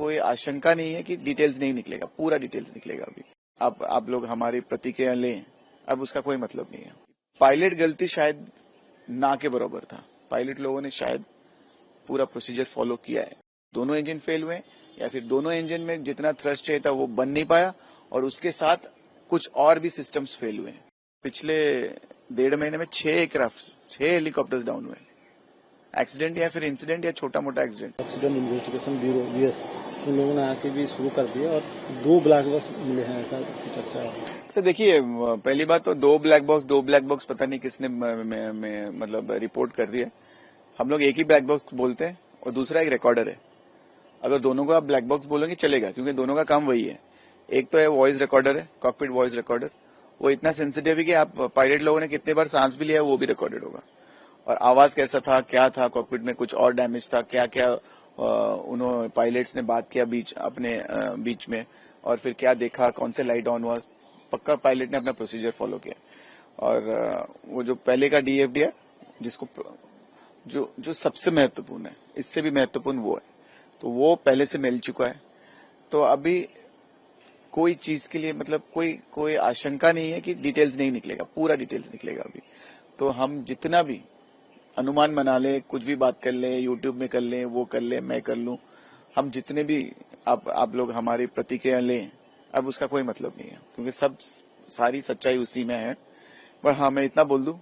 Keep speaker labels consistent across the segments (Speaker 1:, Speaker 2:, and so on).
Speaker 1: कोई आशंका नहीं है कि डिटेल्स नहीं निकलेगा, पूरा डिटेल्स निकलेगा अभी। आप लोग हमारी प्रतिक्रिया लें, अब उसका कोई मतलब नहीं है। पायलट गलती शायद ना के बराबर था। पायलट लोगों ने शायद पूरा प्रोसीजर फॉलो किया है। दोनों इंजन फेल हुए या फिर दोनों इंजन में जितना थ्रस्ट चाहिए था वो बन नहीं पाया और उसके साथ कुछ और भी सिस्टम्स फेल हुए। पिछले 1.5 महीने में 6 एयरक्राफ्ट 6 हेलीकॉप्टर्स डाउन हुए। एक्सीडेंट या फिर इंसिडेंट या छोटा मोटा accident.
Speaker 2: Accident investigation bureau BS उन लोगों ने आके भी शुरू कर दिया और 2 ब्लैक बॉक्स मिले हैं, ऐसा कुछ अच्छा है।
Speaker 1: सर देखिए, पहली बात तो 2 ब्लैक बॉक्स पता नहीं किसने मतलब रिपोर्ट कर दिया। हम लोग एक ही ब्लैक बॉक्स बोलते हैं और दूसरा एक रिकॉर्डर है। अगर दोनों को आप ब्लैक बॉक्स बोलोगे चलेगा, क्योंकि दोनों का काम वही है। एक तो है वॉइस रिकॉर्डर है, कॉकपिट वॉइस रिकॉर्डर। वो इतना सेंसिटिव है कि आप पायलट लोगों ने कितने बार सांस भी लिया वो भी रिकॉर्डेड होगा। और आवाज कैसा था, क्या था, कॉकपिट में कुछ और डैमेज था, क्या क्या उन्होंने पायलट्स ने बात किया बीच में, और फिर क्या देखा, कौन से लाइट ऑन हुआ, पक्का पायलट ने अपना प्रोसीजर फॉलो किया। और वो जो पहले का डीएफडी है, जिसको जो सबसे महत्वपूर्ण है, इससे भी महत्वपूर्ण वो है, तो वो पहले से मिल चुका है। तो अभी कोई चीज के लिए मतलब कोई आशंका नहीं है कि डिटेल्स नहीं निकलेगा, पूरा डिटेल्स निकलेगा अभी। तो हम जितना भी अनुमान बना ले, कुछ भी बात कर ले, यूट्यूब में कर ले, वो कर ले, मैं कर लूं, हम जितने भी आप लोग हमारी प्रतिक्रिया लें, अब उसका कोई मतलब नहीं है, क्योंकि सारी सच्चाई उसी में है। पर हाँ, मैं इतना बोल दूं,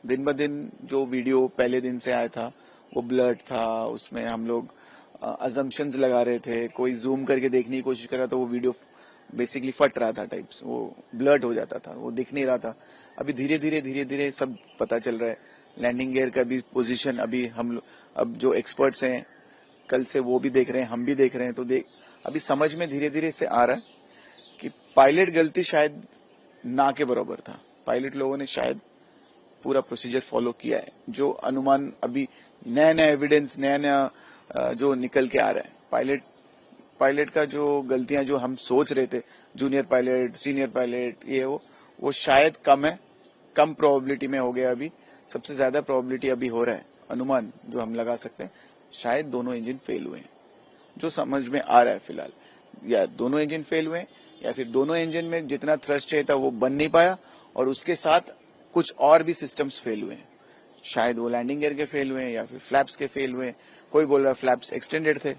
Speaker 1: दिन ब दिन जो वीडियो पहले दिन से आया था वो ब्लर्ड था। उसमें हम लोग अजम्पशंस लगा रहे थे, कोई जूम करके देखने की कोशिश कर रहा था, वो वीडियो बेसिकली फट रहा था, टाइप्स वो ब्लर्ड हो जाता था, वो दिख नहीं रहा था। अभी धीरे धीरे सब पता चल रहा है। लैंडिंग गियर का भी पोजीशन अभी अब जो एक्सपर्ट्स हैं कल से वो भी देख रहे हैं, हम भी देख रहे हैं, तो अभी समझ में धीरे धीरे से आ रहा है कि पायलट गलती शायद ना के बराबर था। पायलट लोगों ने शायद पूरा प्रोसीजर फॉलो किया है। जो अनुमान अभी नया एविडेंस नया जो निकल के आ रहा है, पायलट का जो गलतियां जो हम सोच रहे थे, जूनियर पायलट, सीनियर पायलट, ये वो शायद कम है, कम प्रोबेबिलिटी में हो गया। अभी सबसे ज्यादा प्रोबेबिलिटी अभी हो रहा है, अनुमान जो हम लगा सकते हैं, शायद दोनों इंजन फेल हुए हैं, जो समझ में आ रहा है फिलहाल। या दोनों इंजन फेल हुए या फिर दोनों इंजन में जितना थ्रस्ट चाहिए था वो बन नहीं पाया और उसके साथ कुछ और भी सिस्टम्स फेल हुए हैं। शायद वो लैंडिंग गियर के फेल हुए या फिर फ्लैप्स के फेल हुए। कोई बोल रहा है फ्लैप्स एक्सटेंडेड थे।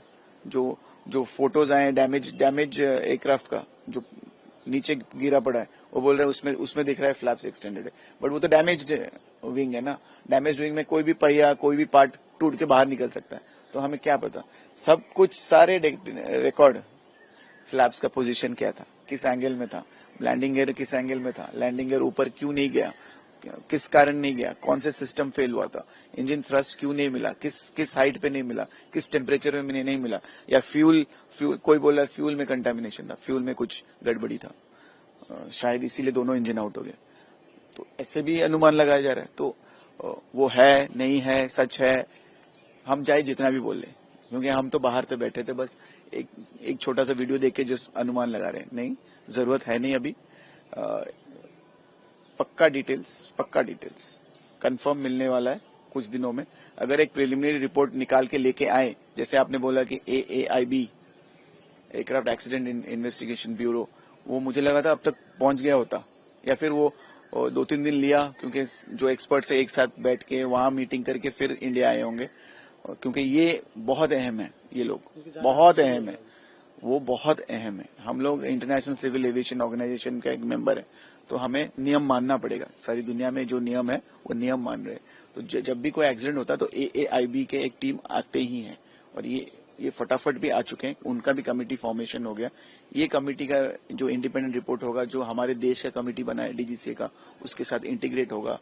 Speaker 1: जो फोटोज आए डैमेज एयरक्राफ्ट का जो नीचे गिरा पड़ा है, वो बोल रहे हैं उसमें दिख रहा है फ्लैप्स एक्सटेंडेड है, बट वो तो डैमेज्ड विंग है ना। डैमेज्ड विंग में कोई भी पहिया, कोई भी पार्ट टूट के बाहर निकल सकता है, तो हमें क्या पता। सब कुछ सारे रिकॉर्ड, फ्लैप्स का पोजीशन क्या था, किस एंगल में था, लैंडिंग गियर किस एंगल में था, लैंडिंग गियर ऊपर क्यों नहीं गया, किस कारण नहीं गया, कौन से सिस्टम फेल हुआ था, इंजन थ्रस्ट क्यों नहीं मिला, किस हाइट पे नहीं मिला, किस टेम्परेचर में नहीं मिला, या फ्यूल कोई बोल रहा है फ्यूल में कंटामिनेशन था, फ्यूल में कुछ गड़बड़ी था, शायद इसीलिए दोनों इंजन आउट हो गए। तो ऐसे भी अनुमान लगाया जा रहा है। तो वो है नहीं है, सच है, हम चाहे जितना भी बोल लें, क्योंकि हम तो बाहर तो बैठे थे, बस एक छोटा सा वीडियो देख के जो अनुमान लगा रहे हैं, नहीं, जरूरत है नहीं अभी। पक्का डिटेल्स कंफर्म मिलने वाला है कुछ दिनों में। अगर एक प्रिलिमिनरी रिपोर्ट निकाल के लेके आए, जैसे आपने बोला कि AAIB, aircraft accident investigation bureau, वो मुझे लगा था अब तक पहुंच गया होता, या फिर वो 2-3 दिन लिया, क्योंकि जो एक्सपर्ट्स है एक साथ बैठ के वहां मीटिंग करके फिर इंडिया आए होंगे, क्योंकि ये बहुत अहम है, ये लोग बहुत अहम है, वो बहुत अहम है। हम लोग इंटरनेशनल सिविल एविएशन ऑर्गेनाइजेशन का एक मेंबर है, तो हमें नियम मानना पड़ेगा। सारी दुनिया में जो नियम है वो नियम मान रहे हैं। तो जब भी कोई एक्सीडेंट होता है तो AAIB के एक टीम आते ही है, और ये फटाफट भी आ चुके हैं, उनका भी कमेटी फॉर्मेशन हो गया। ये कमेटी का जो इंडिपेंडेंट रिपोर्ट होगा, जो हमारे देश का कमेटी बना है DGCA का, उसके साथ इंटीग्रेट होगा,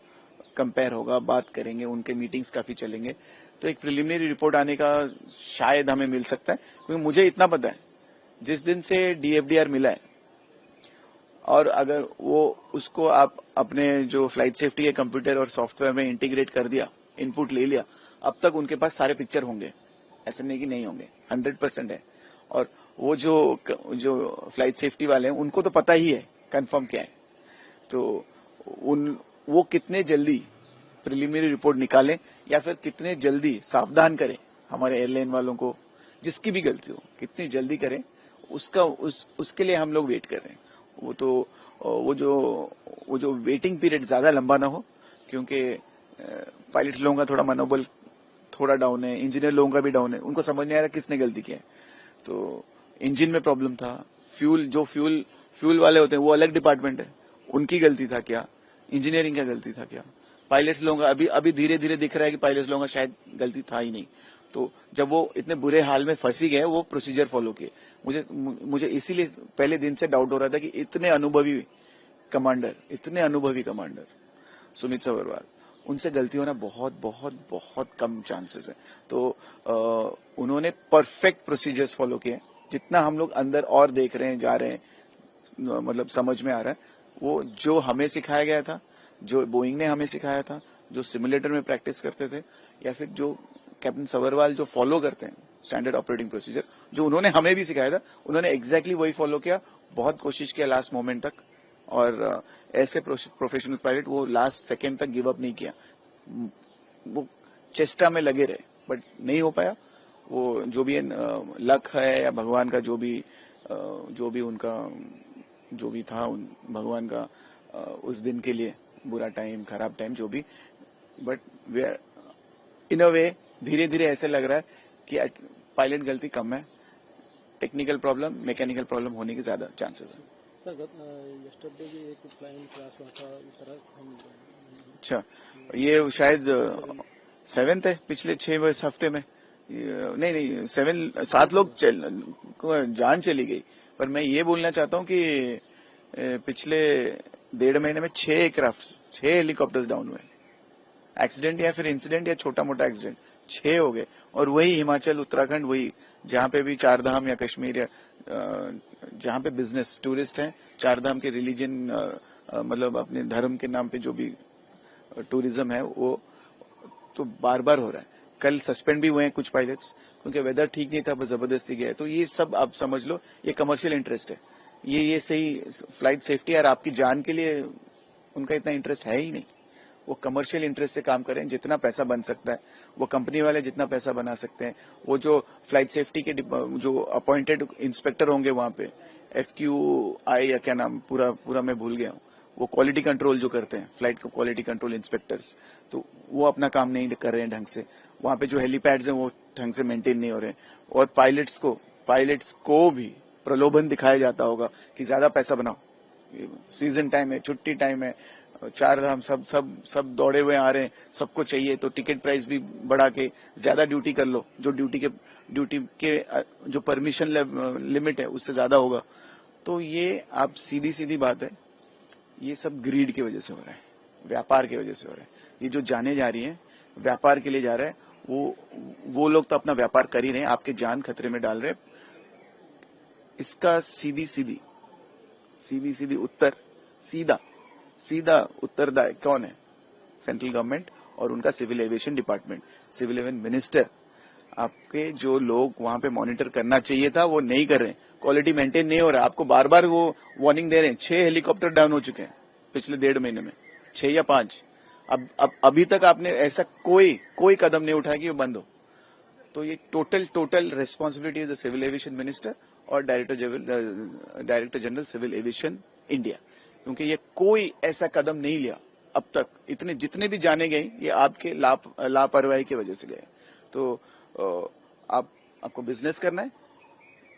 Speaker 1: कंपेयर होगा, बात करेंगे, उनके मीटिंग्स काफी चलेंगे। तो एक प्रिलिमिनरी रिपोर्ट आने का शायद हमें मिल सकता है, क्योंकि मुझे इतना पता है, जिस दिन से DFDR मिला है, और अगर वो उसको आप अपने जो फ्लाइट सेफ्टी के कंप्यूटर और सॉफ्टवेयर में इंटीग्रेट कर दिया, इनपुट ले लिया, अब तक उनके पास सारे पिक्चर होंगे, ऐसे नहीं कि नहीं होंगे, 100% है। और वो जो फ्लाइट सेफ्टी वाले हैं उनको तो पता ही है कंफर्म क्या है। तो वो कितने जल्दी प्रिलिमिनरी रिपोर्ट निकालें या फिर कितने जल्दी सावधान करें हमारे एयरलाइन वालों को, जिसकी भी गलती हो कितनी जल्दी करें, उसके लिए हम लोग वेट कर रहे हैं। वो जो वेटिंग पीरियड ज्यादा लंबा ना हो, क्योंकि पायलट लोगों का थोड़ा मनोबल थोड़ा डाउन है, इंजीनियर लोगों का भी डाउन है, उनको समझ नहीं आ रहा किसने गलती किया है। तो इंजन में प्रॉब्लम था, फ्यूल वाले होते हैं वो अलग डिपार्टमेंट है, उनकी गलती था क्या, इंजीनियरिंग का गलती था क्या, पायलट्स लोगों का अभी धीरे धीरे दिख रहा है कि पायलट्स लोगों का शायद गलती था ही नहीं। तो जब वो इतने बुरे हाल में फंसी गए, वो प्रोसीजर फॉलो किए। मुझे इसीलिए पहले दिन से डाउट हो रहा था कि इतने अनुभवी कमांडर सुमित सभरवाल, उनसे गलती होना बहुत बहुत बहुत कम चांसेस है। तो उन्होंने परफेक्ट प्रोसीजर्स फॉलो किए। जितना हम लोग अंदर और देख रहे हैं, जा रहे हैं, मतलब समझ में आ रहा है, वो जो हमें सिखाया गया था, जो बोइंग ने हमें सिखाया था, जो सिमुलेटर में प्रैक्टिस करते थे, या फिर जो कैप्टन सभरवाल जो फॉलो करते हैं स्टैंडर्ड ऑपरेटिंग प्रोसीजर, जो उन्होंने हमें भी सिखाया था, उन्होंने एग्जैक्टली वही फॉलो किया। बहुत कोशिश किया लास्ट मोमेंट तक, और ऐसे प्रोफेशनल पायलट वो लास्ट सेकेंड तक गिव अप नहीं किया, वो चेष्टा में लगे रहे, बट नहीं हो पाया। वो जो भी लक है या भगवान का जो भी उनका जो भी था, भगवान का उस दिन के लिए बुरा टाइम, खराब टाइम, जो भी, बट वी आर इन अ वे धीरे धीरे ऐसे लग रहा है कि पायलट गलती कम है, टेक्निकल प्रॉब्लम, मैकेनिकल प्रॉब्लम होने के ज्यादा चांसेस है।
Speaker 2: सर यस्टरडे भी एक फ्लाइंग क्रैश हुआ था इस तरह हम।
Speaker 1: अच्छा, ये शायद 7th है पिछले 6 हफ्ते में। नहीं 7 लोग जान चली गई। पर मैं ये बोलना चाहता हूँ कि पिछले 1.5 महीने में 6 एयरक्राफ्ट, 6 हेलीकॉप्टर्स डाउन हुए। एक्सीडेंट या फिर इंसिडेंट या छोटा मोटा एक्सीडेंट 6 हो गए। और वही हिमाचल, उत्तराखंड, वही जहाँ पे भी चारधाम या कश्मीर या जहाँ पे बिजनेस टूरिस्ट हैं, चारधाम के रिलीजन, मतलब अपने धर्म के नाम पे जो भी टूरिज्म है, वो तो बार बार हो रहा है। कल सस्पेंड भी हुए हैं कुछ पायलट्स, क्योंकि वेदर ठीक नहीं था, बस जबरदस्ती गए। तो ये सब आप समझ लो, ये कमर्शियल इंटरेस्ट है। ये सही फ्लाइट सेफ्टी और आपकी जान के लिए उनका इतना इंटरेस्ट है ही नहीं। वो कमर्शियल इंटरेस्ट से काम करें, जितना पैसा बन सकता है, वो कंपनी वाले जितना पैसा बना सकते हैं, वो जो फ्लाइट सेफ्टी के जो अपॉइंटेड इंस्पेक्टर होंगे वहां पे, FQI या क्या नाम, पूरा मैं भूल गया हूँ, वो क्वालिटी कंट्रोल जो करते हैं, फ्लाइट को क्वालिटी कंट्रोल इंस्पेक्टर्स, तो वो अपना काम नहीं कर रहे हैं ढंग से। वहां पे जो हेलीपैड्स हैं वो ढंग से मेंटेन नहीं हो रहे हैं। और पायलट्स को भी प्रलोभन दिखाया जाता होगा कि ज्यादा पैसा बनाओ, सीजन टाइम है, छुट्टी टाइम है, चारधाम, सब दौड़े हुए आ रहे हैं, सबको चाहिए, तो टिकट प्राइस भी बढ़ा के ज्यादा ड्यूटी कर लो, जो ड्यूटी के जो परमिशन लिमिट है उससे ज्यादा होगा। तो ये आप सीधी बात है, ये सब ग्रीड की वजह से हो रहा है, व्यापार की वजह से हो रहा है। ये जो जाने जा रही है व्यापार के लिए जा रहा है, वो लोग तो अपना व्यापार कर ही रहे हैं, आपके जान खतरे में डाल रहे हैं। इसका सीधी उत्तर, सीधा उत्तरदायी कौन है? सेंट्रल गवर्नमेंट और उनका civil aviation department, civil aviation minister. आपके जो लोग वहां पे मॉनिटर करना चाहिए था वो नहीं कर रहे हैं, क्वालिटी मेंटेन नहीं हो रहा है। आपको बार बार वो वार्निंग दे रहे हैं। 6 हेलीकॉप्टर डाउन हो चुके हैं पिछले 1.5 महीने में, 6 या 5। अब अभी तक आपने ऐसा कोई कदम नहीं उठाया कि वो बंद हो। तो ये total responsibility is the civil aviation minister और director general civil aviation India, क्योंकि ये कोई ऐसा कदम नहीं लिया अब तक। इतने जितने भी जाने गए, ये आपके लापरवाही की वजह से गए। तो आपको बिजनेस करना है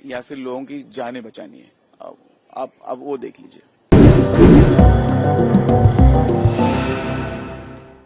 Speaker 1: या फिर लोगों की जानें बचानी है, आप वो देख लीजिए।